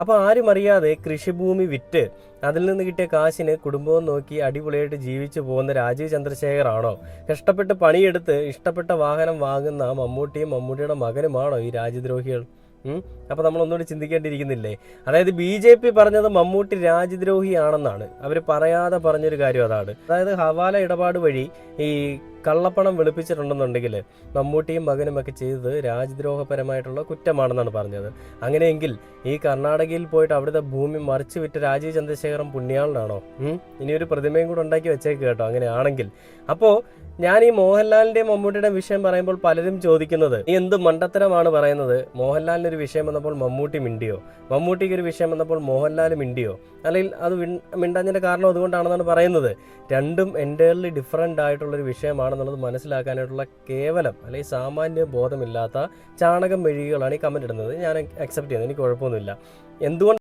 അപ്പോൾ ആരും അറിയാതെ കൃഷിഭൂമി വിറ്റ് അതിൽ നിന്ന് കിട്ടിയ കാശിന് കുടുംബവും നോക്കി അടിപൊളിയായിട്ട് ജീവിച്ചു പോകുന്ന രാജീവ് ചന്ദ്രശേഖർ ആണോ? കഷ്ടപ്പെട്ട് പണിയെടുത്ത് ഇഷ്ടപ്പെട്ട വാഹനം വാങ്ങുന്ന മമ്മൂട്ടിയും മമ്മൂട്ടിയുടെ മകനുമാണോ ഈ രാജ്യദ്രോഹികൾ? അപ്പോൾ നമ്മളൊന്നുകൂടി ചിന്തിക്കേണ്ടിയിരിക്കുന്നില്ലേ? അതായത് BJP പറഞ്ഞത് മമ്മൂട്ടി രാജ്യദ്രോഹിയാണെന്നാണ്. അവർ പറയാതെ പറഞ്ഞൊരു കാര്യം അതാണ്. അതായത് ഹവാല ഇടപാട് വഴി ഈ കള്ളപ്പണം വെളുപ്പിച്ചിട്ടുണ്ടെന്നുണ്ടെങ്കിൽ മമ്മൂട്ടിയും മകനുമൊക്കെ ചെയ്തത് രാജ്യദ്രോഹപരമായിട്ടുള്ള കുറ്റമാണെന്നാണ് പറഞ്ഞത്. അങ്ങനെയെങ്കിൽ ഈ കർണാടകയിൽ പോയിട്ട് അവിടുത്തെ ഭൂമി മറിച്ച് വിറ്റ് രാജീവ് ചന്ദ്രശേഖരൻ പുണ്യാളനാണോ? ഇനിയൊരു പ്രതിമയും കൂടെ ഉണ്ടാക്കി വെച്ചേക്ക് കേട്ടോ അങ്ങനെയാണെങ്കിൽ. അപ്പോൾ ഞാൻ ഈ മോഹൻലാലിൻ്റെയും മമ്മൂട്ടിയുടെയും വിഷയം പറയുമ്പോൾ പലരും ചോദിക്കുന്നത്, നീ എന്ത് മണ്ടത്തരമാണ് പറയുന്നത്? മോഹൻലാലിനൊരു വിഷയം വന്നപ്പോൾ മമ്മൂട്ടി മിണ്ടിയോ? മമ്മൂട്ടിക്ക് ഒരു വിഷയം വന്നപ്പോൾ മോഹൻലാൽ മിണ്ടിയോ? അല്ലെങ്കിൽ അത് മിണ്ടാഞ്ഞതിൻ്റെ കാരണം അതുകൊണ്ടാണെന്നാണ് പറയുന്നത്. രണ്ടും എൻ്റയർലി ഡിഫറൻ്റ് ആയിട്ടുള്ളൊരു വിഷയമാണെന്നുള്ളത് മനസ്സിലാക്കാനായിട്ടുള്ള കേവലം അല്ലെങ്കിൽ സാമാന്യ ബോധമില്ലാത്ത ചാണകം മെഴുകികളാണ് ഈ കമൻ്റ് ഇടുന്നത്. ഞാൻ അക്സെപ്റ്റ് ചെയ്യുന്നത്, എനിക്ക് കുഴപ്പമൊന്നുമില്ല. എന്തുകൊണ്ട്